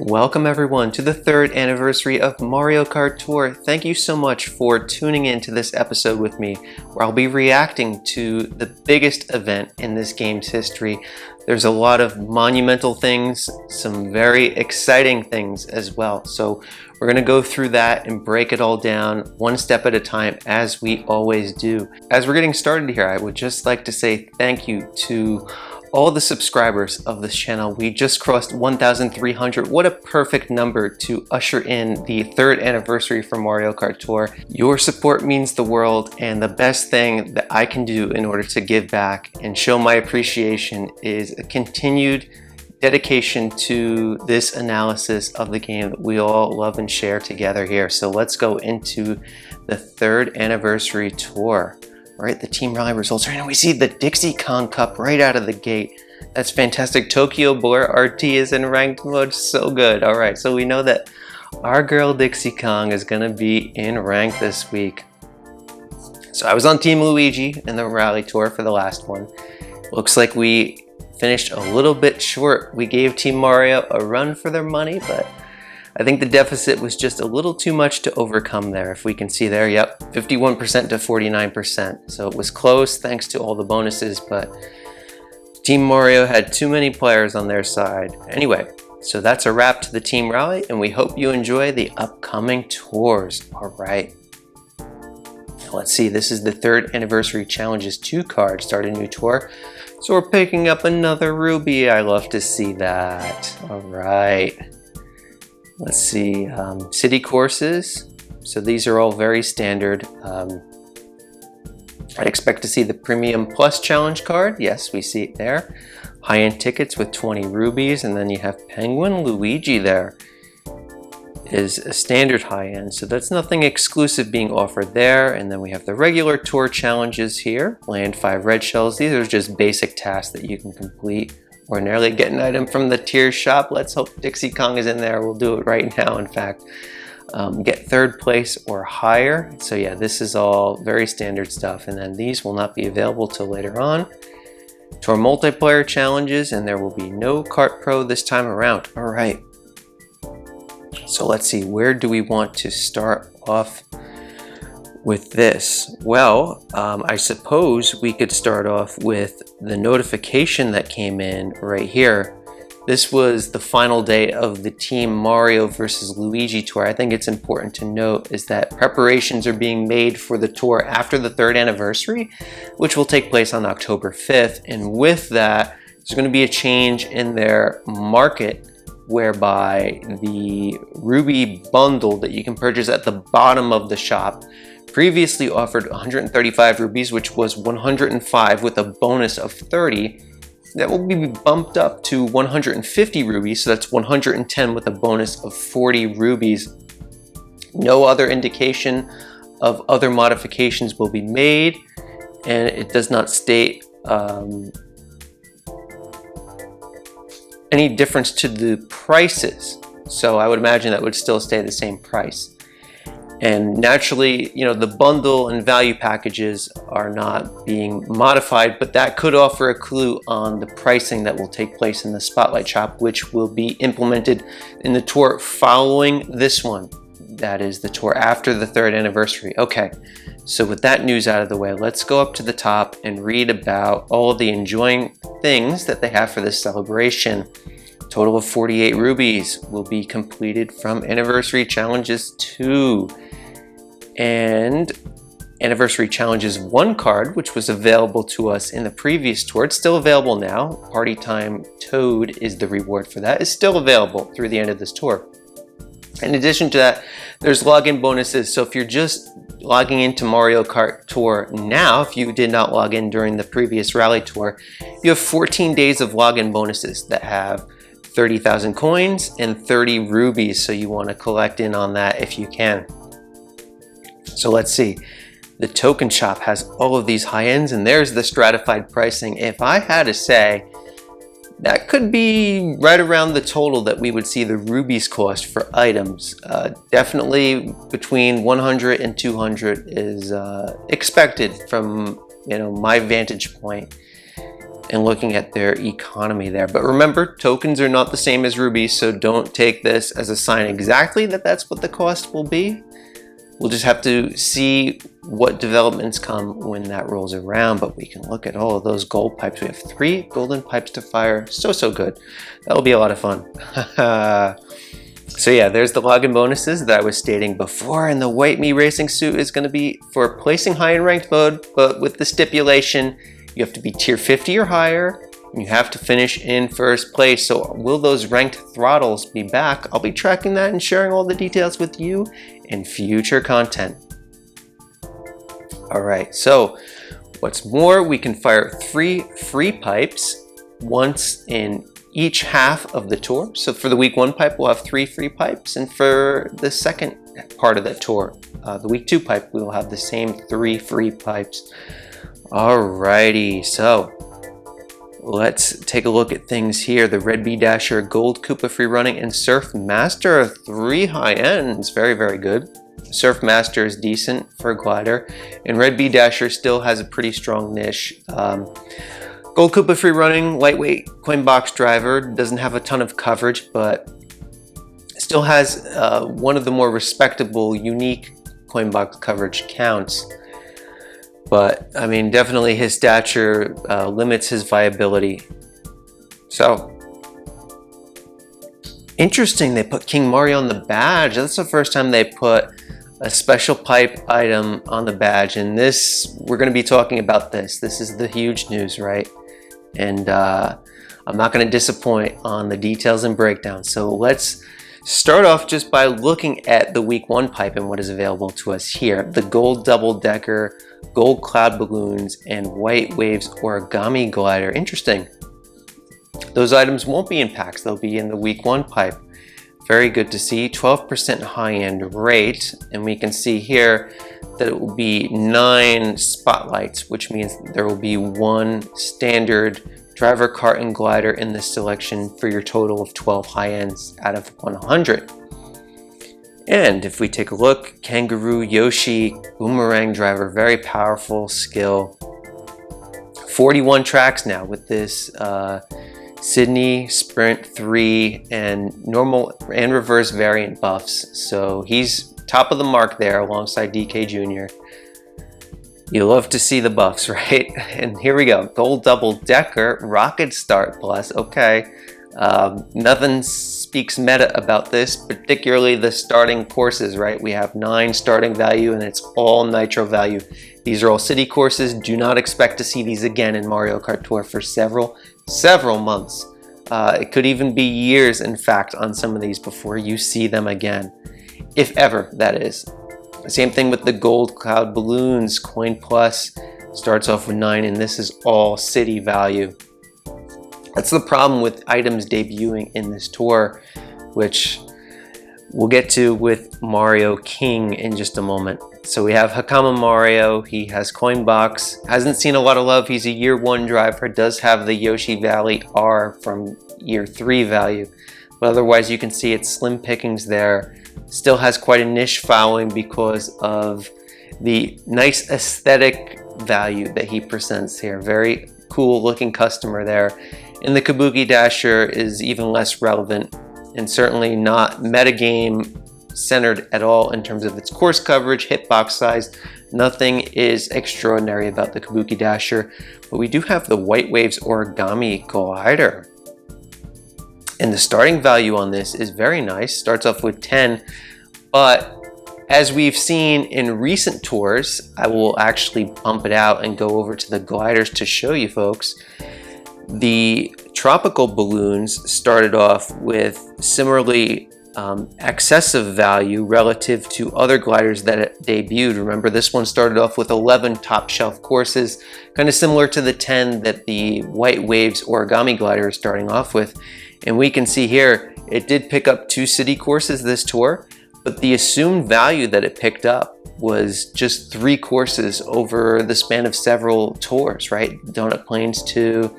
Welcome everyone to the third anniversary of Mario Kart Tour. Thank you so much for tuning in to this episode with me, where I'll be reacting to the biggest event in this game's history. There's a lot of monumental things, some very exciting things as well. So we're going to go through that and break it all down one step at a time, as we always do. As we're getting started here, I would just like to say thank you to all the subscribers of this channel. We just crossed 1,300. What a perfect number to usher in the third anniversary for Mario Kart Tour. Your support means the world, and the best thing that I can do in order to give back and show my appreciation is a continued dedication to this analysis of the game that we all love and share together here. So let's go into the third anniversary tour. Right, the team rally results right now. We see the Dixie Kong Cup right out of the gate. That's fantastic. Tokyo Blur RT is in ranked mode. So good. All right, so we know that our girl Dixie Kong is going to be in rank this week. So I was on Team Luigi in the rally tour for the last one. Looks like we finished a little bit short. We gave Team Mario a run for their money, but I think the deficit was just a little too much to overcome there. If we can see there, yep, 51% to 49%. So it was close thanks to all the bonuses, but Team Mario had too many players on their side. Anyway, so that's a wrap to the team rally, and we hope you enjoy the upcoming tours. All right. Now let's see, this is the third anniversary challenges 2 card, start a new tour. So we're picking up another Ruby. I love to see that. All right. Let's see, city courses. So these are all very standard. I'd expect to see the Premium Plus Challenge card. Yes, we see it there. High-end tickets with 20 rubies, and then you have Penguin Luigi there. Is a standard high-end, so that's nothing exclusive being offered there. And then we have the regular tour challenges here. Land 5 red shells. These are just basic tasks that you can complete. Ordinarily get an item from the tier shop. Let's hope Dixie Kong is in there. We'll do it right now, in fact. Get 3rd place or higher. So yeah, this is all very standard stuff. And then these will not be available till later on. To our multiplayer challenges, and there will be no Kart Pro this time around. All right. So let's see, where do we want to start off with this? Well, I suppose we could start off with the notification that came in right here. This was the final day of the Team Mario versus Luigi tour. I think it's important to note is that preparations are being made for the tour after the 3rd anniversary, which will take place on October 5th. And with that, there's going to be a change in their market, whereby the Ruby bundle that you can purchase at the bottom of the shop previously offered 135 rubies, which was 105 with a bonus of 30. That will be bumped up to 150 rubies, so that's 110 with a bonus of 40 rubies. No other indication of other modifications will be made, and it does not state any difference to the prices. So I would imagine that would still stay the same price. And naturally, you know, the bundle and value packages are not being modified, but that could offer a clue on the pricing that will take place in the Spotlight Shop, which will be implemented in the tour following this one. That is the tour after the 3rd anniversary. Okay, so with that news out of the way, let's go up to the top and read about all the enjoying things that they have for this celebration. Total of 48 rubies will be completed from Anniversary Challenges 2. And Anniversary Challenges 1 card, which was available to us in the previous tour. It's still available now. Party Time Toad is the reward for that. It's still available through the end of this tour. In addition to that, there's login bonuses. So if you're just logging into Mario Kart Tour now, if you did not log in during the previous rally tour, you have 14 days of login bonuses that have 30,000 coins and 30 rubies. So you want to collect in on that if you can. So let's see. The token shop has all of these high ends, and there's the stratified pricing. If I had to say, that could be right around the total that we would see the rubies cost for items. Definitely between 100 and 200 is expected from my vantage point. and looking at their economy there. But remember, tokens are not the same as rubies, so don't take this as a sign exactly that that's what the cost will be. We'll just have to see what developments come when that rolls around, but we can look at all of those gold pipes. We have 3 golden pipes to fire. So good. That'll be a lot of fun. So yeah, there's the login bonuses that I was stating before, and the white me racing suit is going to be for placing high in ranked mode, but with the stipulation you have to be tier 50 or higher, and you have to finish in first place. So will those ranked throttles be back? I'll be tracking that and sharing all the details with you in future content. Alright, so what's more, we can fire 3 free pipes once in each half of the tour. So for the week 1 pipe, we'll have 3 free pipes, and for the second part of the tour, the week 2 pipe, we will have the same 3 free pipes. Alrighty, so let's take a look at things here. The Red Bee Dasher, Gold Koopa Free Running, and Surf Master, 3 high ends. Very good. Surf Master is decent for a glider, and Red Bee Dasher still has a pretty strong niche. Gold Koopa Free Running, lightweight coin box driver, doesn't have a ton of coverage, but still has one of the more respectable, unique coin box coverage counts. But I mean, definitely his stature limits his viability. So interesting, they put King Mario on the badge. That's the first time they put a special pipe item on the badge, and this, we're going to be talking about this. This is the huge news, right? And I'm not going to disappoint on the details and breakdown. So let's start off just by looking at the week 1 pipe and what is available to us here. The gold double decker, gold cloud balloons, and white waves origami glider. Interesting. Those items won't be in packs, they'll be in the week 1 pipe. Very good to see. 12% high-end rate, and we can see here that it will be 9 spotlights, which means there will be 1 standard driver, cart, and glider in this selection for your total of 12 high ends out of 100. And if we take a look, Kangaroo, Yoshi, Boomerang driver, very powerful skill. 41 tracks now with this Sydney, Sprint 3, and normal and reverse variant buffs. So he's top of the mark there alongside DK Jr. You love to see the buffs, right? And here we go. Gold double decker, Rocket Start Plus. Okay. Nothing speaks meta about this, particularly the starting courses, right? We have 9 starting value and it's all nitro value. These are all city courses. Do not expect to see these again in Mario Kart Tour for several months. It could even be years, in fact, on some of these before you see them again. If ever, that is. Same thing with the gold cloud balloons. Coin Plus starts off with 9, and this is all city value. That's the problem with items debuting in this tour, which we'll get to with Mario King in just a moment. So we have Hakama Mario. He has Coin Box. Hasn't seen a lot of love. He's a year 1 driver. Does have the Yoshi Valley R from year 3 value. But otherwise, you can see it's slim pickings there. Still has quite a niche following because of the nice aesthetic value that he presents here. Very cool looking customer there. And the Kabuki Dasher is even less relevant and certainly not metagame centered at all in terms of its course coverage, hitbox size. Nothing is extraordinary about the Kabuki Dasher, but we do have the White Waves Origami Glider. And the starting value on this is very nice. Starts off with 10, but as we've seen in recent tours, I will actually bump it out and go over to the gliders to show you folks. The tropical balloons started off with similarly excessive value relative to other gliders that debuted. Remember, this one started off with 11 top shelf courses, kind of similar to the 10 that the White Waves Origami Glider is starting off with. And we can see here, it did pick up 2 city courses this tour, but the assumed value that it picked up was just 3 courses over the span of several tours, right? Donut Plains 2,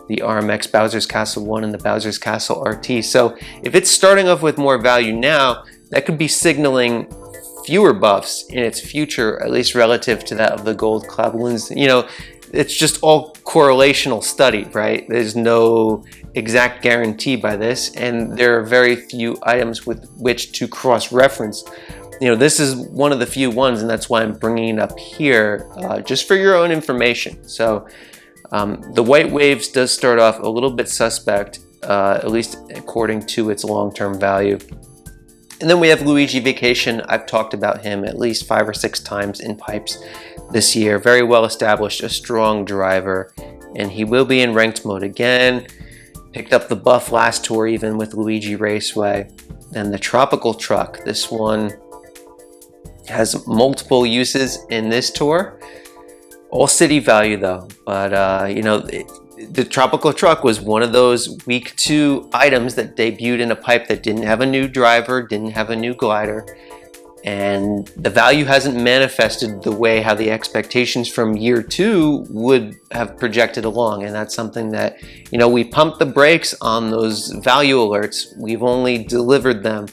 the RMX Bowser's Castle 1, and the Bowser's Castle RT. So if it's starting off with more value now, that could be signaling fewer buffs in its future, at least relative to that of the gold cloud balloons. You know, it's just all correlational study, right? There's no exact guarantee by this, and there are very few items with which to cross-reference. This is one of the few ones, and that's why I'm bringing it up here, just for your own information. So the White Waves does start off a little bit suspect, at least according to its long-term value. And then we have Luigi Vacation. I've talked about him at least 5 or 6 times in pipes this year. Very well established, a strong driver, and he will be in ranked mode again. Picked up the buff last tour even with Luigi Raceway. Then the Tropical Truck. This one has multiple uses in this tour. All city value though, but the Tropical Truck was one of those week 2 items that debuted in a pipe that didn't have a new driver, didn't have a new glider, and the value hasn't manifested the way how the expectations from year 2 would have projected along. And that's something that, we pumped the brakes on those value alerts. We've only delivered them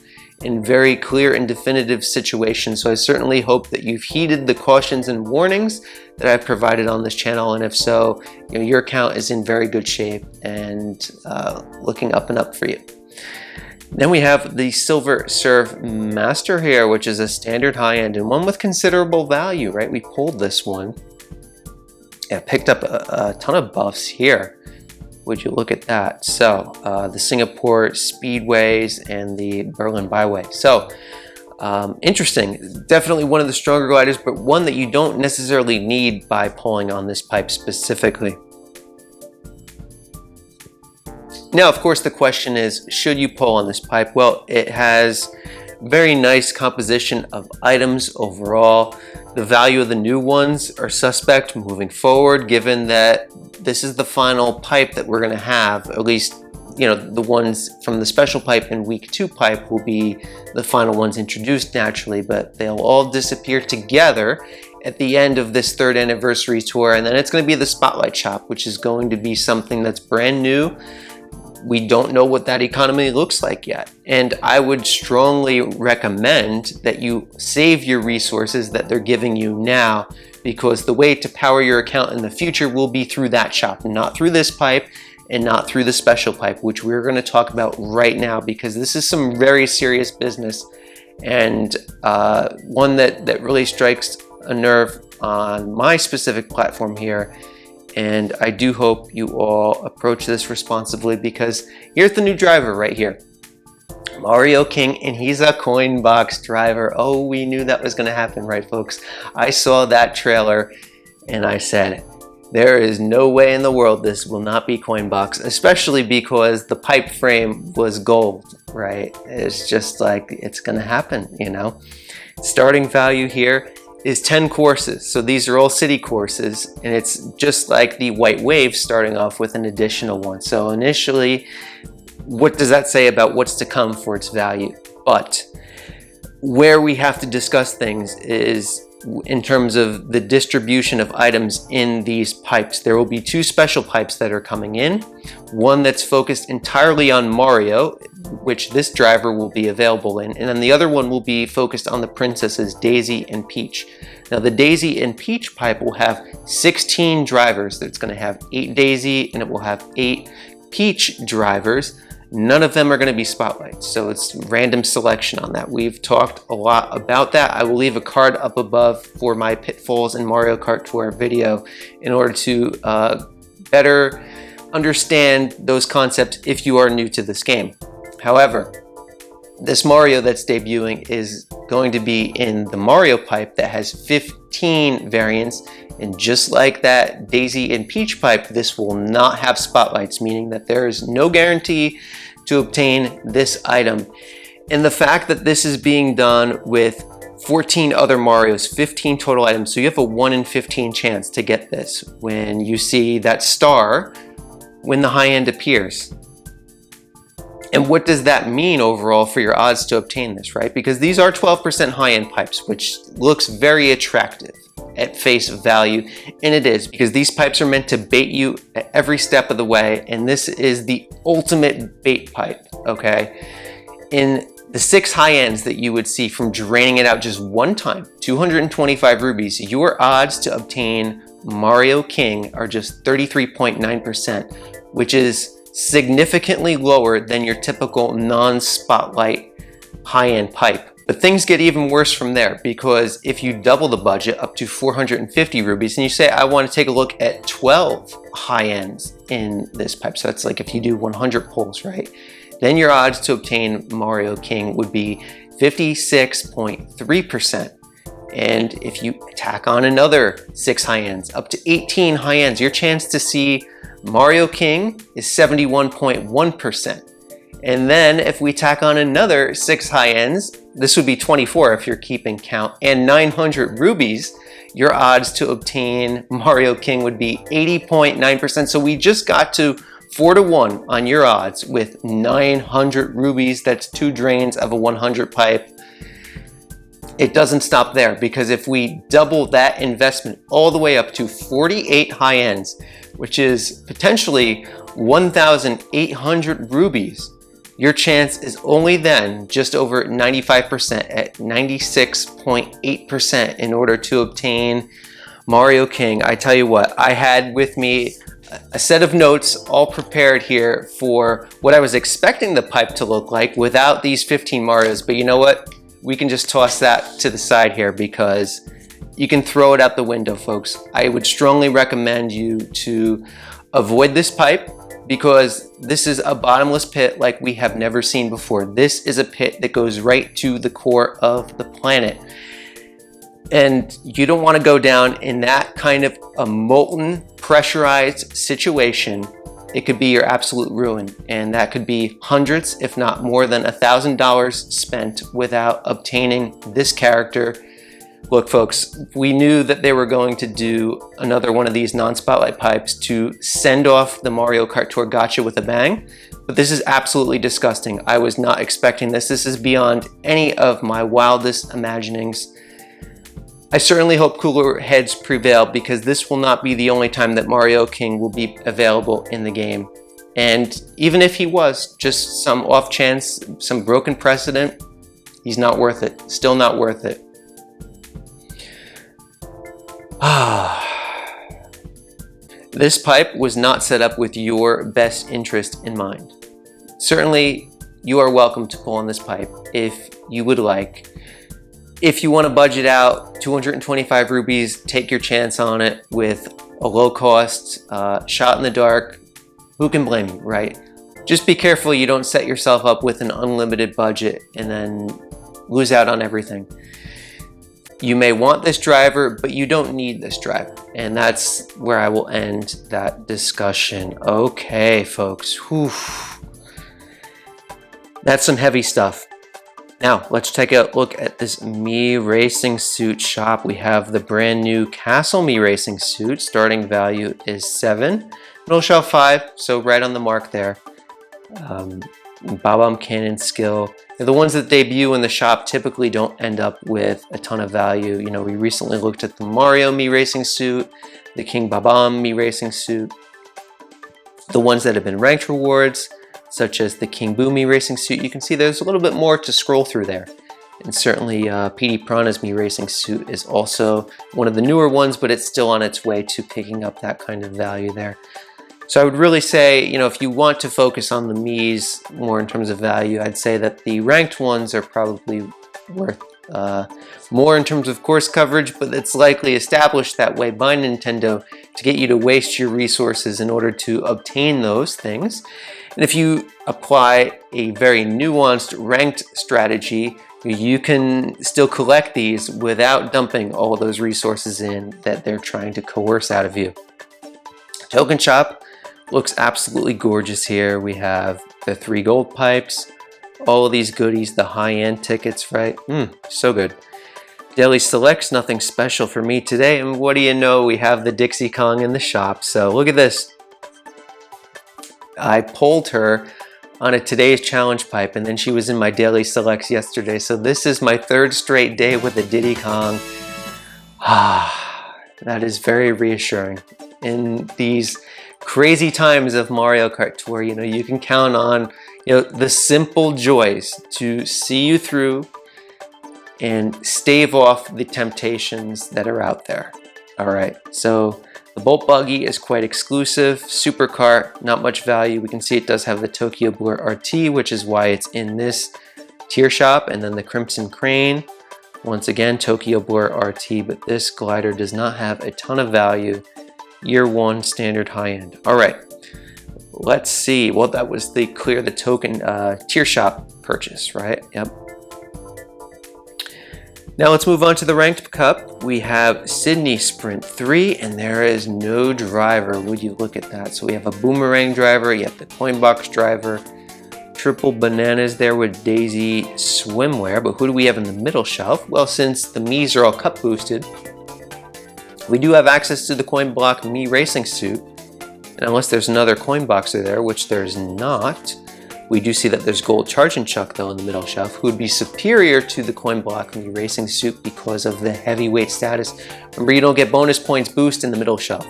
in very clear and definitive situations. So I certainly hope that you've heeded the cautions and warnings that I've provided on this channel. And if so, your account is in very good shape and looking up and up for you. Then we have the Silver Serve Master here, which is a standard high end and one with considerable value, right? We pulled this one. Yeah, picked up a ton of buffs here. Would you look at that? So the Singapore Speedways and the Berlin Byways. So interesting, definitely one of the stronger gliders, but one that you don't necessarily need by pulling on this pipe specifically. Now, of course, the question is, should you pull on this pipe? Well, it has very nice composition of items overall. The value of the new ones are suspect moving forward, given that this is the final pipe that we're going to have. At least, the ones from the special pipe and week 2 pipe will be the final ones introduced naturally, but they'll all disappear together at the end of this 3rd anniversary tour. And then it's going to be the Spotlight Shop, which is going to be something that's brand new. We don't know what that economy looks like yet. And I would strongly recommend that you save your resources that they're giving you now, because the way to power your account in the future will be through that shop, not through this pipe and not through the special pipe, which we're going to talk about right now, because this is some very serious business, and one that really strikes a nerve on my specific platform here. And I do hope you all approach this responsibly, because here's the new driver right here, Mario King, and he's a coin box driver. Oh, we knew that was going to happen, right, folks? I saw that trailer and I said, there is no way in the world this will not be coin box, especially because the pipe frame was gold, right? It's just like, it's going to happen, Starting value here is 10 courses. So these are all city courses, and it's just like the White Wave starting off with an additional one. So initially, what does that say about what's to come for its value? But where we have to discuss things is in terms of the distribution of items in these pipes. There will be 2 special pipes that are coming in. One that's focused entirely on Mario, which this driver will be available in, and then the other one will be focused on the princesses Daisy and Peach. Now the Daisy and Peach pipe will have 16 drivers. It's going to have 8 Daisy and it will have 8 Peach drivers. None of them are going to be spotlights, so it's random selection on that. We've talked a lot about that. I will leave a card up above for my Pitfalls in Mario Kart Tour video in order to better understand those concepts if you are new to this game. However, this Mario that's debuting is going to be in the Mario pipe that has 15 variants, and just like that Daisy and Peach pipe, this will not have spotlights, meaning that there is no guarantee to obtain this item. And the fact that this is being done with 14 other Marios, 15 total items, so you have a 1 in 15 chance to get this when you see that star when the high end appears. And what does that mean overall for your odds to obtain this, right? Because these are 12% high-end pipes, which looks very attractive at face value, and it is, because these pipes are meant to bait you at every step of the way, and this is the ultimate bait pipe, okay? In the 6 high ends that you would see from draining it out just one time, 225 rubies, your odds to obtain Mario King are just 33.9%, which is significantly lower than your typical non-spotlight high-end pipe. But things get even worse from there, because if you double the budget up to 450 rubies and you say, I want to take a look at 12 high ends in this pipe, so that's like if you do 100 pulls, right? Then your odds to obtain Mario King would be 56.3%. And if you tack on another 6 high ends, up to 18 high ends, your chance to see Mario King is 71.1%. And then if we tack on another 6 high ends, this would be 24 if you're keeping count, and 900 rubies, your odds to obtain Mario King would be 80.9%. So we just got to 4-1 on your odds with 900 rubies. That's 2 drains of a 100 pipe. It doesn't stop there, because if we double that investment all the way up to 48 high ends, which is potentially 1,800 rubies, your chance is only then just over 95% at 96.8% in order to obtain Mario King. I tell you what, I had with me a set of notes all prepared here for what I was expecting the pipe to look like without these 15 Marios, but you know what? We can just toss that to the side here, because you can throw it out the window, folks. I would strongly recommend you to avoid this pipe, because this is a bottomless pit like we have never seen before. This is a pit that goes right to the core of the planet. And you don't want to go down in that kind of a molten, pressurized situation. It could be your absolute ruin, and that could be hundreds, if not more than $1,000 spent without obtaining this character. Look, folks, we knew that they were going to do another one of these non-spotlight pipes to send off the Mario Kart Tour Gacha with a bang, but this is absolutely disgusting. I was not expecting this. This is beyond any of my wildest imaginings. I certainly hope cooler heads prevail, because this will not be the only time that Mario King will be available in the game. And even if he was, just some off chance, some broken precedent, he's not worth it. Still not worth it. This pipe was not set up with your best interest in mind. Certainly, you are welcome to pull on this pipe if you would like. If you want to budget out 225 rubies, take your chance on it with a low cost shot in the dark. Who can blame you, right? Just be careful you don't set yourself up with an unlimited budget and then lose out on everything. You may want this driver, but you don't need this driver. And that's where I will end that discussion. Okay, folks. Whew. That's some heavy stuff. Now, let's take a look at this Mii Racing Suit shop. We have the brand new Castle Mii Racing Suit. Starting value is 7. Middle shelf 5, so right on the mark there. Bob-omb Cannon skill. The ones that debut in the shop typically don't end up with a ton of value. You know, we recently looked at the Mario Mii Racing Suit, the King Bob-omb Mii Racing Suit. The ones that have been ranked rewards, such as the King Boo Mii Racing Suit, you can see there's a little bit more to scroll through there. And certainly PD Piranha's Mii Racing Suit is also one of the newer ones, but it's still on its way to picking up that kind of value there. So I would really say, you know, if you want to focus on the Miis more in terms of value, I'd say that the ranked ones are probably worth more in terms of course coverage, but it's likely established that way by Nintendo to get you to waste your resources in order to obtain those things. And if you apply a very nuanced ranked strategy, you can still collect these without dumping all those resources in that they're trying to coerce out of you. Token Shop looks absolutely gorgeous here. We have the 3 gold pipes, all of these goodies, the high-end tickets, right? So good. Daily Selects, nothing special for me today. And what do you know? We have the Dixie Kong in the shop. So look at this. I pulled her on a Today's Challenge pipe, and then she was in my Daily Selects yesterday. So this is my 3rd straight day with the Diddy Kong. That is very reassuring. In these crazy times of Mario Kart Tour, you know, you can count on, you know, the simple joys to see you through and stave off the temptations that are out there. All right, so the Bolt Buggy is quite exclusive. Super Kart, not much value. We can see it does have the Tokyo Blur RT, which is why it's in this tier shop. And then the Crimson Crane, once again, Tokyo Blur RT, but this glider does not have a ton of value. Year one standard high end. All right, let's see. Well, that was the clear the token tier shop purchase, right? Yep. Now let's move on to the Ranked Cup. We have Sydney Sprint 3, and there is no driver. Would you look at that? So we have a Boomerang driver, you have the Coin Box driver, triple bananas there with Daisy Swimwear, but who do we have in the middle shelf? Well, since the Miis are all cup boosted, we do have access to the Coin Block Mii Racing Suit, and unless there's another Coin Boxer there, which there's not, we do see that there's Gold Charge and Chuck though in the middle shelf, who would be superior to the Coin Block Mii Racing Suit because of the heavyweight status. Remember, you don't get bonus points boost in the middle shelf.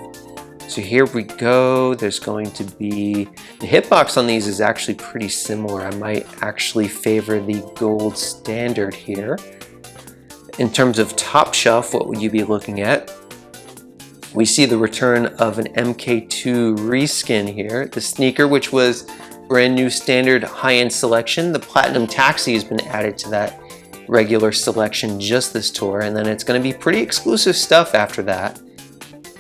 So here we go. There's going to be, the hitbox on these is actually pretty similar. I might actually favor the Gold Standard here. In terms of top shelf, what would you be looking at? We see the return of an MK2 reskin here, the sneaker, which was brand new standard high-end selection. The Platinum Taxi has been added to that regular selection just this tour, and then it's going to be pretty exclusive stuff after that.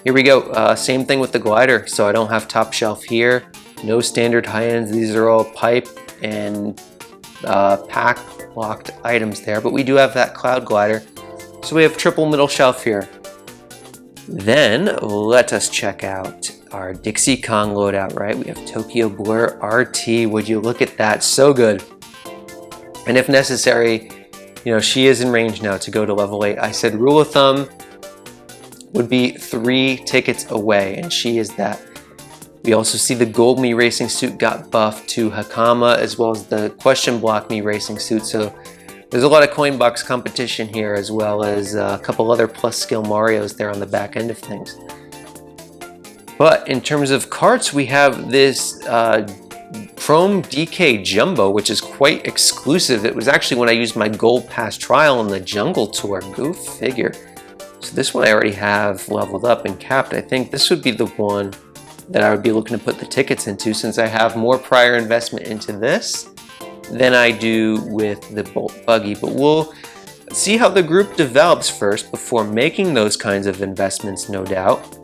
Here we go, same thing with the glider, so I don't have top shelf here, no standard high-ends. These are all pipe and pack locked items there, but we do have that cloud glider, so we have triple middle shelf here. Then let us check out our Dixie Kong loadout, right? We have Tokyo Blur RT. Would you look at that? So good. And if necessary, you know, she is in range now to go to level 8. I said rule of thumb would be 3 tickets away, and she is that. We also see the Gold Mii Racing Suit got buffed to Hakama, as well as the Question Block Mii Racing Suit. So there's a lot of coin box competition here, as well as a couple other plus skill Marios there on the back end of things. But in terms of carts, we have this Chrome DK Jumbo, which is quite exclusive. It was actually when I used my Gold Pass trial on the Jungle Tour. Go figure. So this one I already have leveled up and capped. I think this would be the one that I would be looking to put the tickets into, since I have more prior investment into this than I do with the Bolt Buggy. But we'll see how the group develops first before making those kinds of investments, no doubt.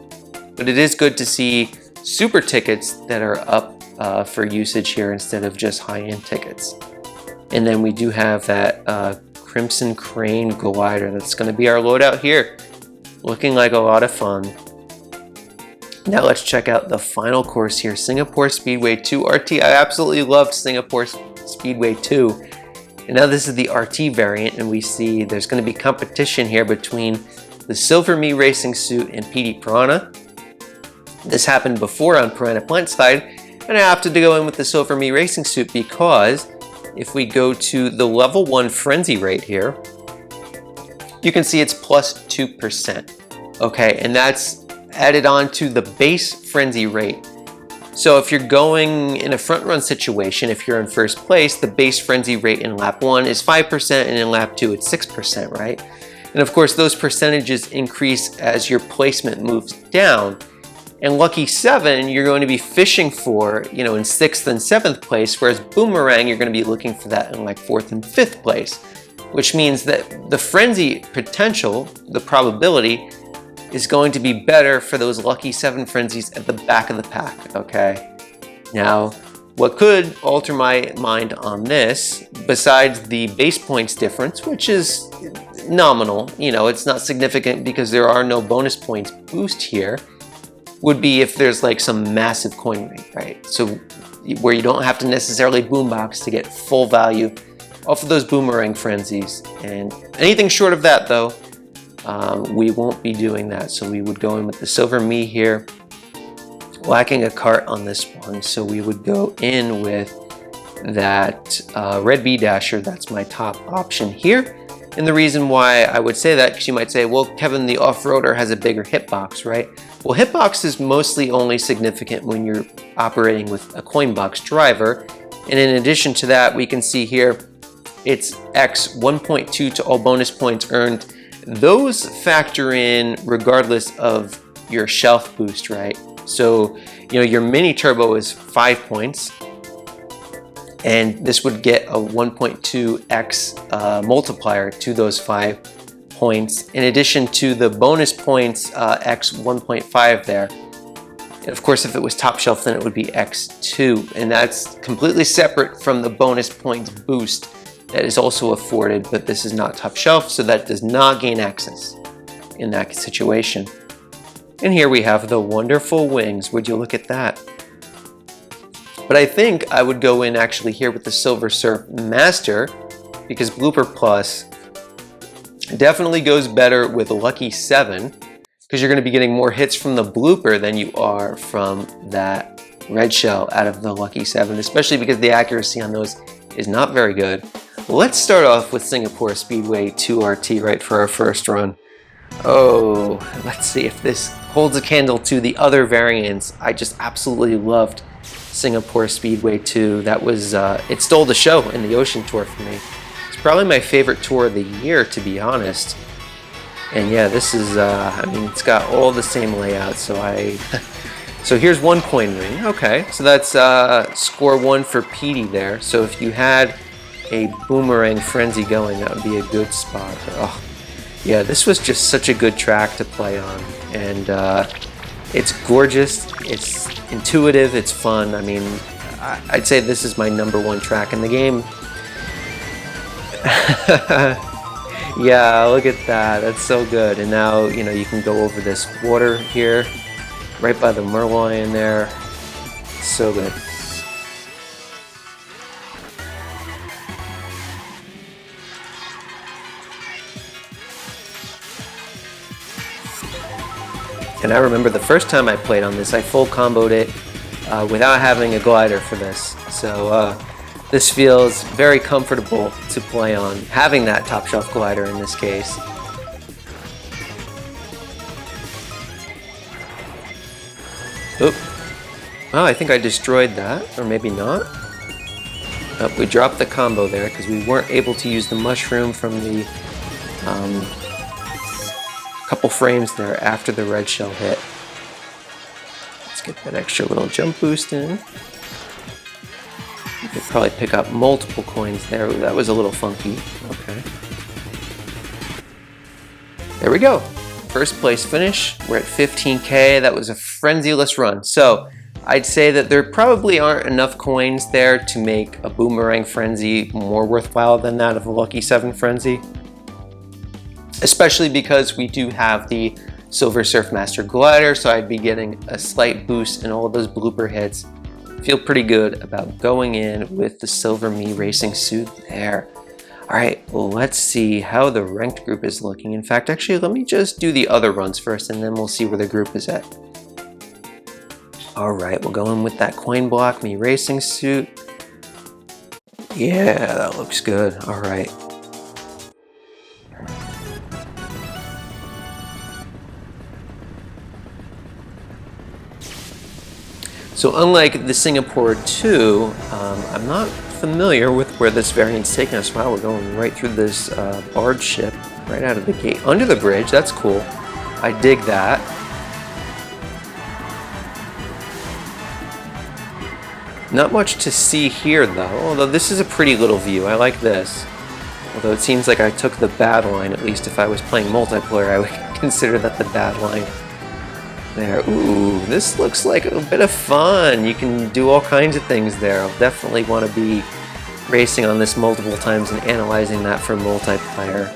But it is good to see super tickets that are up for usage here instead of just high-end tickets. And then we do have that Crimson Crane glider. That's going to be our loadout here. Looking like a lot of fun. Now let's check out the final course here, Singapore Speedway 2 RT. I absolutely loved Singapore Speedway 2. And now this is the RT variant, and we see there's going to be competition here between the Silver Mii Racing Suit and PD Piranha. This happened before on Piranha Plant's side, and I opted to go in with the Silver Mii Racing Suit because if we go to the level 1 frenzy rate here, you can see it's plus 2%. Okay, and that's added on to the base frenzy rate. So if you're going in a front run situation, if you're in first place, the base frenzy rate in lap 1 is 5%, and in lap 2 it's 6%, right? And of course those percentages increase as your placement moves down. And Lucky 7, you're going to be fishing for, you know, in 6th and 7th place, whereas Boomerang, you're going to be looking for that in like 4th and 5th place, which means that the frenzy potential, the probability, is going to be better for those Lucky 7 frenzies at the back of the pack, okay? Now, what could alter my mind on this, besides the base points difference, which is nominal, you know, it's not significant because there are no bonus points boost here, would be if there's like some massive coin rate, right? So where you don't have to necessarily boombox to get full value off of those Boomerang frenzies. And anything short of that though, we won't be doing that. So we would go in with the Silver Mii here, lacking a cart on this one. So we would go in with that Red B Dasher. That's my top option here. And the reason why I would say that, because you might say, well, Kevin, the off-roader has a bigger hitbox, right? Well, hitbox is mostly only significant when you're operating with a coin box driver. And in addition to that, we can see here, it's X 1.2 to all bonus points earned those factor in regardless of your shelf boost, right? So, your mini turbo is 5 points, and this would get a 1.2x multiplier to those 5 points, in addition to the bonus points x 1.5 there. And of course, if it was top shelf, then it would be x2, and that's completely separate from the bonus points boost that is also afforded, but this is not top shelf, so that does not gain access in that situation. And here we have the wonderful wings. Would you look at that? But I think I would go in actually here with the Silver Surf Master, because Blooper Plus definitely goes better with Lucky 7, because you're going to be getting more hits from the blooper than you are from that red shell out of the Lucky 7, especially because the accuracy on those is not very good. Let's start off with Singapore Speedway 2RT right for our first run. Oh, let's see if this holds a candle to the other variants. I just absolutely loved Singapore Speedway 2. That was, it stole the show in the Ocean Tour for me. It's probably my favorite tour of the year, to be honest. And yeah, this is, I mean, it's got all the same layout, so so here's 1 coin ring. Okay, so that's score 1 for Petey there. So if you had a Boomerang Frenzy going, that would be a good spot. Oh, yeah, this was just such a good track to play on, and it's gorgeous, it's intuitive, it's fun. I mean, I'd say this is my #1 track in the game. Yeah, look at that. That's so good. And now, you can go over this water here, right by the Merlion there. So good. And I remember the first time I played on this, I full comboed it without having a glider for this. So, this feels very comfortable to play on, having that top shelf glider in this case. Oop. Well, I think I destroyed that, or maybe not. Oh, we dropped the combo there because we weren't able to use the mushroom from the couple frames there after the red shell hit. Let's get that extra little jump boost in. You could probably pick up multiple coins there. Ooh, that was a little funky. Okay. There we go. First place finish. We're at 15K. That was a frenzy-less run. So I'd say that there probably aren't enough coins there to make a Boomerang Frenzy more worthwhile than that of a Lucky 7 Frenzy. Especially because we do have the Silver Surf Master Glider, so I'd be getting a slight boost in all of those blooper hits. Feel pretty good about going in with the Silver Me racing suit there. All right, well, let's see how the ranked group is looking. In fact, actually, let me just do the other runs first, and then we'll see where the group is at. All right, we'll go in with that Coin Block Me racing suit. Yeah, that looks good. All right. So unlike the Singapore 2, I'm not familiar with where this variant's taking us. Wow, we're going right through this barge ship, right out of the gate, under the bridge. That's cool. I dig that. Not much to see here though, although this is a pretty little view. I like this. Although it seems like I took the bad line, at least if I was playing multiplayer, I would consider that the bad line. There, ooh, this looks like a bit of fun. You can do all kinds of things there. I'll definitely want to be racing on this multiple times and analyzing that for multiplayer.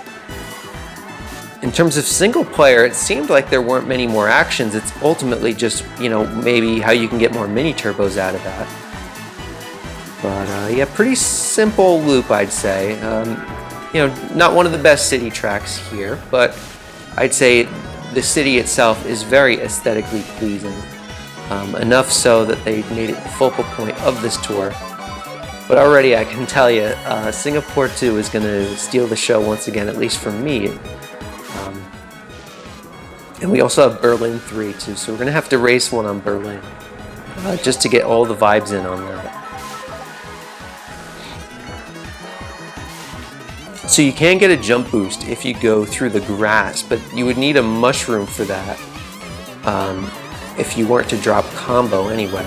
In terms of single player, it seemed like there weren't many more actions. It's ultimately just, maybe how you can get more mini turbos out of that. But yeah, pretty simple loop, I'd say. Not one of the best city tracks here, but I'd say the city itself is very aesthetically pleasing, enough so that they made it the focal point of this tour. But already I can tell you, Singapore 2 is going to steal the show once again, at least for me. And we also have Berlin 3 too, so we're going to have to race one on Berlin, just to get all the vibes in on that. So you can get a jump boost if you go through the grass, but you would need a mushroom for that if you weren't to drop combo anyway.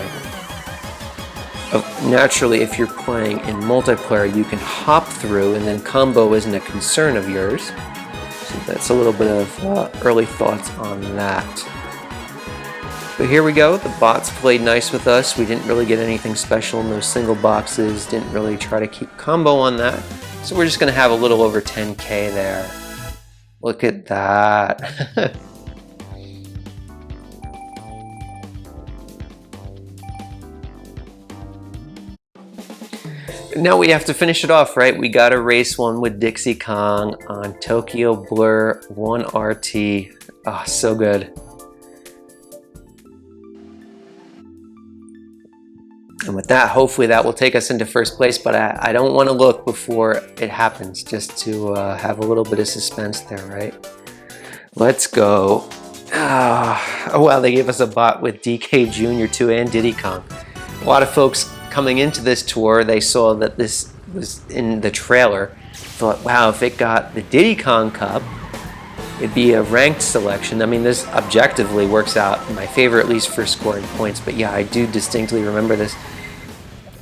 Naturally, if you're playing in multiplayer, you can hop through, and then combo isn't a concern of yours. So that's a little bit of early thoughts on that. But here we go, the bots played nice with us. We didn't really get anything special in those single boxes, didn't really try to keep combo on that. So we're just gonna have a little over 10K there. Look at that. Now we have to finish it off, right? We got to race one with Dixie Kong on Tokyo Blur 1 RT. Oh, so good. And with that, hopefully that will take us into first place, but I don't want to look before it happens, just to have a little bit of suspense there, right? Let's go. Oh wow, they gave us a bot with DK Jr. too and Diddy Kong. A lot of folks coming into this tour, they saw that this was in the trailer, thought, wow, if it got the Diddy Kong Cup, it'd be a ranked selection. I mean, this objectively works out in my favor, at least for scoring points, but yeah, I do distinctly remember this.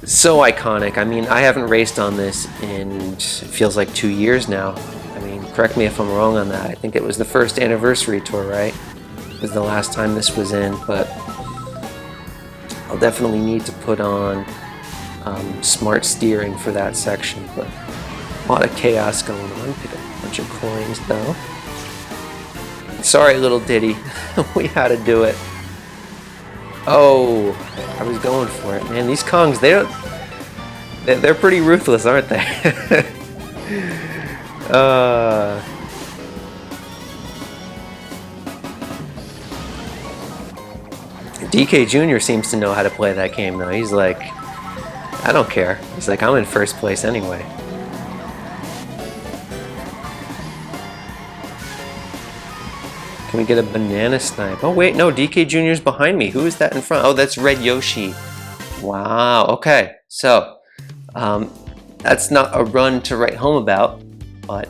So iconic. I mean, I haven't raced on this in, it feels like 2 years now. I mean, correct me if I'm wrong on that. I think it was the first anniversary tour, right? It was the last time this was in, but I'll definitely need to put on smart steering for that section, but a lot of chaos going on. Pick up a bunch of coins though. Sorry, little Diddy, we had to do it. Oh, I was going for it, man. These Kongs, they're pretty ruthless, aren't they? DK Jr. seems to know how to play that game though. He's like, I don't care. He's like, I'm in first place anyway. Can we get a banana snipe? Oh wait, no, DK Jr. is behind me. Who is that in front? Oh, that's Red Yoshi. Wow, okay. So, that's not a run to write home about, but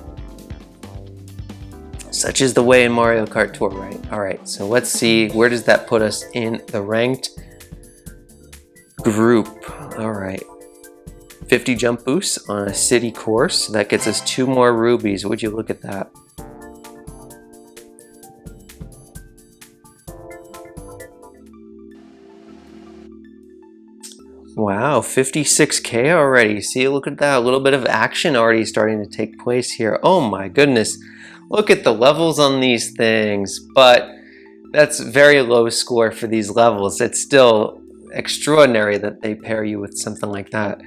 such is the way in Mario Kart Tour, right? All right, so let's see, where does that put us in the ranked group? All right, 50 jump boosts on a city course. That gets us 2 more rubies. Would you look at that? Wow, 56K already. See, look at that. A little bit of action already starting to take place here. Oh my goodness. Look at the levels on these things. But that's very low score for these levels. It's still extraordinary that they pair you with something like that.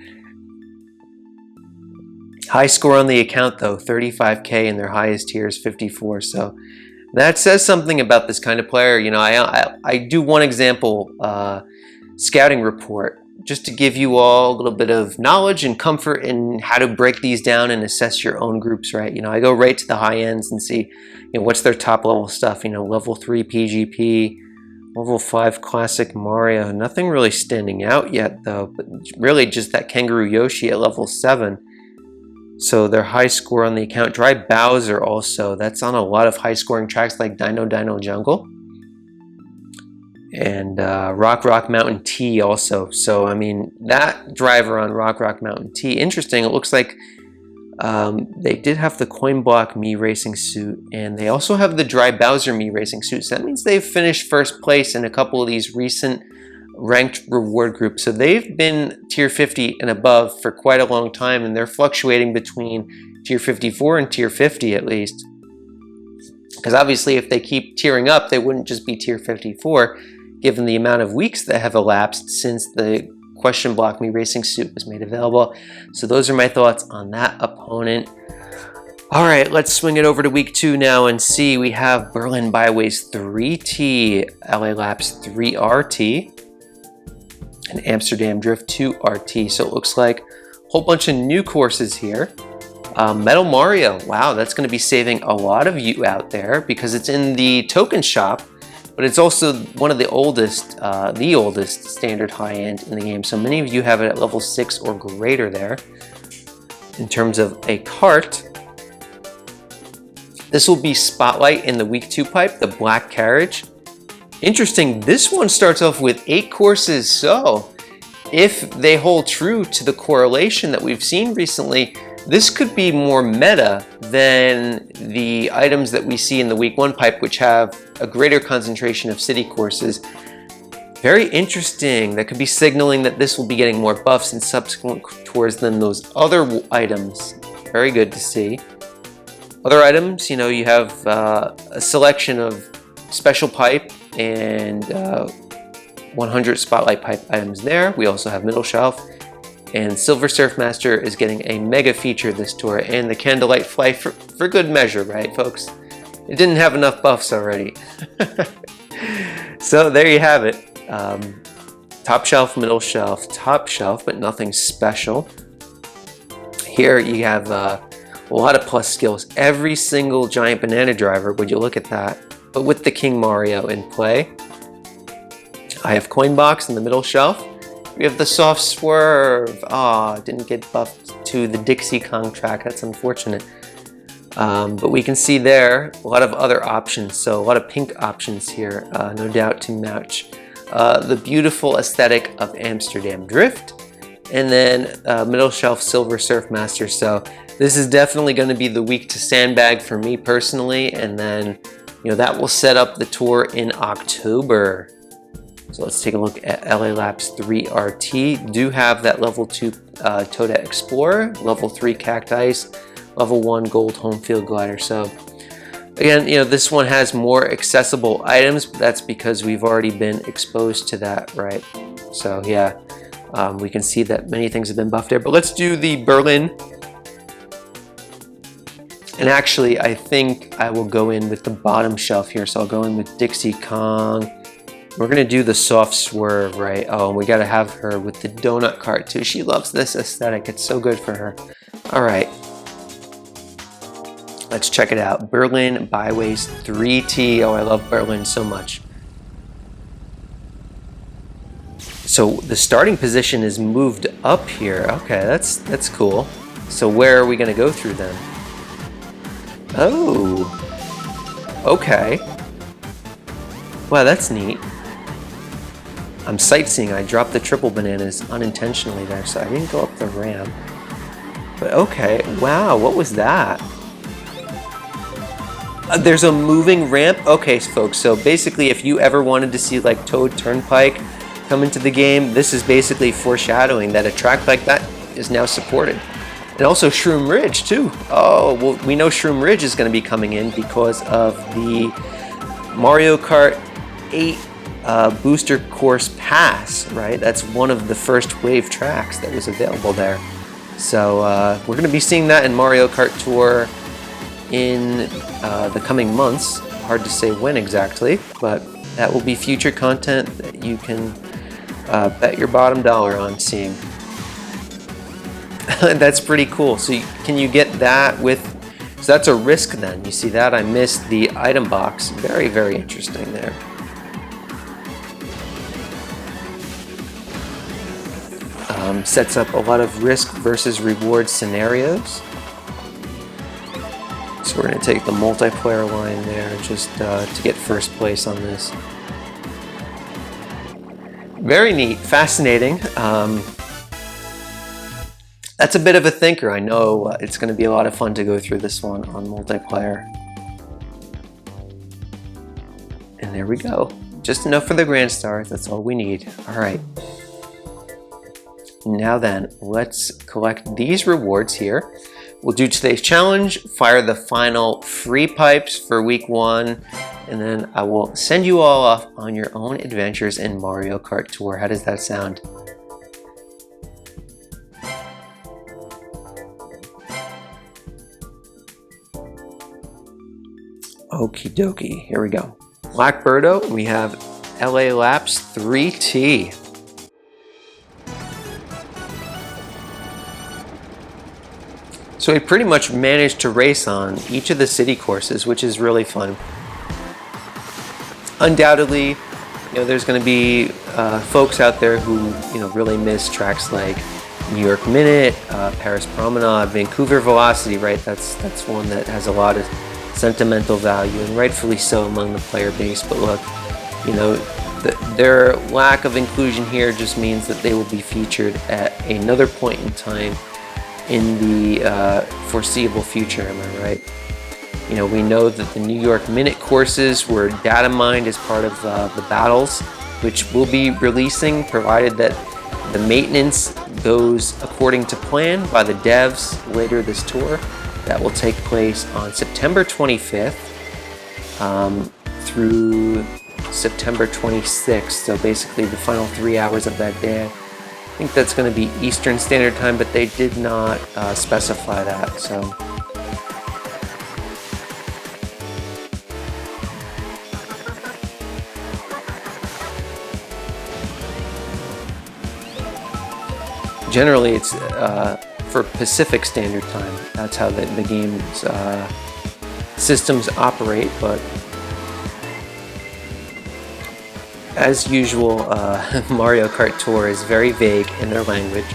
High score on the account though, 35K, and their highest tier is 54. So that says something about this kind of player. You know, I do one example scouting report, just to give you all a little bit of knowledge and comfort in how to break these down and assess your own groups, right? You know, I go right to the high ends and see, you know, what's their top level stuff, you know, level 3 PGP, level 5 classic Mario. Nothing really standing out yet though, but really just that Kangaroo Yoshi at level 7. So their high score on the account. Dry Bowser also, that's on a lot of high scoring tracks like Dino Jungle. And Rock Mountain T also. So I mean, that driver on Rock Mountain T, interesting. It looks like they did have the Coin Block Mii racing suit, and they also have the Dry Bowser Mii racing suit. So that means they've finished first place in a couple of these recent ranked reward groups. So they've been tier 50 and above for quite a long time, and they're fluctuating between tier 54 and tier 50 at least. Because obviously if they keep tiering up, they wouldn't just be tier 54, given the amount of weeks that have elapsed since the Question Block Mii racing suit was made available. So those are my thoughts on that opponent. All right, let's swing it over to week 2 now and see. We have Berlin Byways 3T, LA Laps 3RT, and Amsterdam Drift 2RT. So it looks like a whole bunch of new courses here. Metal Mario, wow, that's going to be saving a lot of you out there because it's in the token shop, but it's also one of the oldest standard high-end in the game. So many of you have it at level 6 or greater there. In terms of a cart, This will be Spotlight in the week 2 pipe, the black carriage. Interesting, this one starts off with 8 courses, so if they hold true to the correlation that we've seen recently, this could be more meta than the items that we see in the week 1 pipe, which have a greater concentration of city courses. Very interesting. That could be signaling that this will be getting more buffs in subsequent tours than those other items. Very good to see. Other items, you have a selection of special pipe and 100 spotlight pipe items there. We also have middle shelf, and Silver Surf Master is getting a mega feature this tour, and the Candlelight Fly for good measure, right, folks? It didn't have enough buffs already. So there you have it. Top shelf, middle shelf, top shelf, but nothing special. Here you have a lot of plus skills. Every single giant banana driver, would you look at that? But with the King Mario in play. I have Coin Box in the middle shelf. We have the Soft Swerve. Didn't get buffed to the Dixie Kong track. That's unfortunate. But we can see there a lot of other options. So a lot of pink options here, no doubt to match the beautiful aesthetic of Amsterdam Drift. And then middle shelf Silver Surf Master. So this is definitely going to be the week to sandbag for me personally. And then, that will set up the tour in October. So let's take a look at LA Laps 3 RT. Do have that level 2 Toadette Explorer, level 3 Cacti, level 1 Gold Home Field Glider. So again, this one has more accessible items, but that's because we've already been exposed to that, right? So yeah, we can see that many things have been buffed there. But let's do the Berlin. And actually, I think I will go in with the bottom shelf here. So I'll go in with Dixie Kong. We're gonna do the Soft Swerve, right? Oh, and we gotta have her with the donut cart too. She loves this aesthetic. It's so good for her. All right, let's check it out. Berlin Byways 3T. Oh, I love Berlin so much. So the starting position is moved up here. Okay, that's cool. So where are we gonna go through then? Oh, okay. Wow, that's neat. I'm sightseeing. I dropped the triple bananas unintentionally there, so I didn't go up the ramp. But okay, wow, what was that? There's a moving ramp? Okay, folks, so basically if you ever wanted to see like Toad Turnpike come into the game, this is basically foreshadowing that a track like that is now supported. And also Shroom Ridge too. Oh, well, we know Shroom Ridge is going to be coming in because of the Mario Kart 8 booster course pass, right? That's one of the first wave tracks that was available there. So we're going to be seeing that in Mario Kart Tour in the coming months. Hard to say when exactly, but that will be future content that you can bet your bottom dollar on seeing. That's pretty cool. So can you get that with, so that's a risk then. You see that? I missed the item box. Very, very interesting there. Sets up a lot of risk versus reward scenarios. So we're going to take the multiplayer line there just to get first place on this. Very neat, fascinating. That's a bit of a thinker. I know it's going to be a lot of fun to go through this one on multiplayer. And there we go. Just enough for the Grand Stars. That's all we need. All right. Now then, let's collect these rewards here. We'll do today's challenge, fire the final free pipes for week 1, and then I will send you all off on your own adventures in Mario Kart Tour. How does that sound? Okie dokie, here we go. Black Birdo, we have LA Laps 3T. So we pretty much managed to race on each of the city courses, which is really fun. Undoubtedly, there's going to be folks out there who really miss tracks like New York Minute, Paris Promenade, Vancouver Velocity, right? That's one that has a lot of sentimental value, and rightfully so among the player base. But look, you know, their lack of inclusion here just means that they will be featured at another point in time in the foreseeable future, am I right? You know, we know that the New York Minute courses were data mined as part of the battles, which will be releasing provided that the maintenance goes according to plan by the devs later this tour. That will take place on September 25th through September 26th, so basically the final 3 hours of that day. I think that's going to be Eastern Standard Time, but they did not specify that. So generally it's for Pacific Standard Time. That's how the game's systems operate, but as usual, Mario Kart Tour is very vague in their language.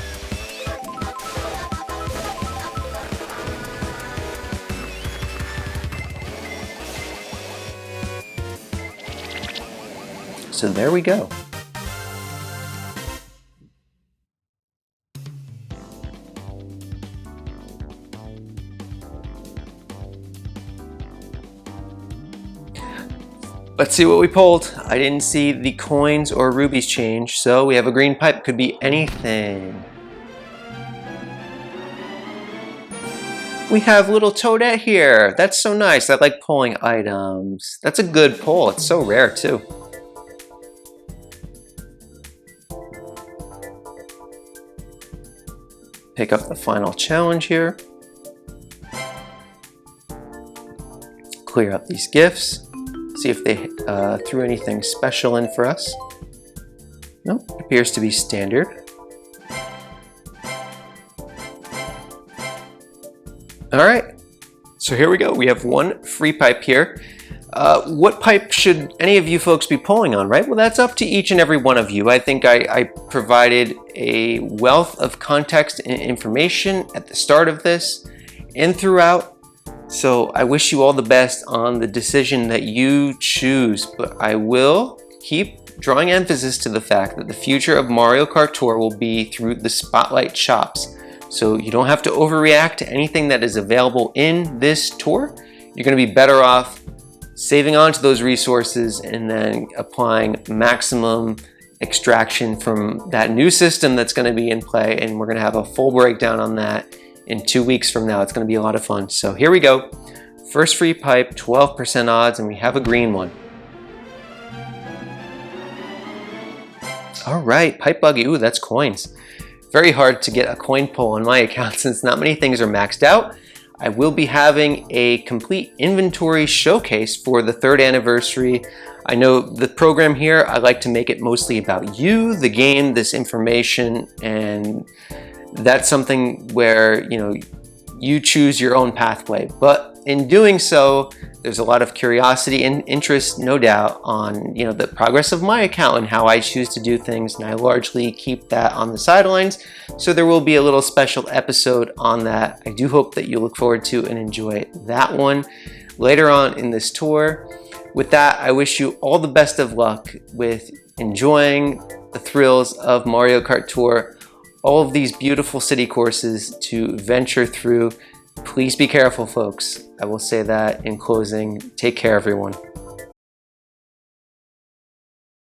So there we go. Let's see what we pulled. I didn't see the coins or rubies change, so we have a green pipe. Could be anything. We have little Toadette here. That's so nice. I like pulling items. That's a good pull. It's so rare too. Pick up the final challenge here. Clear up these gifts. See if they threw anything special in for us. Nope, appears to be standard. All right, so here we go. We have one free pipe here. What pipe should any of you folks be pulling on, right? Well, that's up to each and every one of you. I think I provided a wealth of context and information at the start of this and throughout. So I wish you all the best on the decision that you choose, but I will keep drawing emphasis to the fact that the future of Mario Kart Tour will be through the Spotlight shops. So you don't have to overreact to anything that is available in this tour. You're going to be better off saving onto those resources and then applying maximum extraction from that new system that's going to be in play, and we're going to have a full breakdown on that in 2 weeks from now. It's going to be a lot of fun. So here we go. First free pipe, 12% odds, and we have a green one. All right, pipe buggy. Ooh, that's coins. Very hard to get a coin pull on my account since not many things are maxed out. I will be having a complete inventory showcase for the 3rd anniversary. I know the program here, I like to make it mostly about you, the game, this information, and that's something where, you know, you choose your own pathway. But in doing so, there's a lot of curiosity and interest, no doubt, on, you know, the progress of my account and how I choose to do things, and I largely keep that on the sidelines. So there will be a little special episode on that. I do hope that you look forward to and enjoy that one later on in this tour. With that, I wish you all the best of luck with enjoying the thrills of Mario Kart Tour, all of these beautiful city courses to venture through. Please be careful, folks. I will say that in closing. Take care, everyone.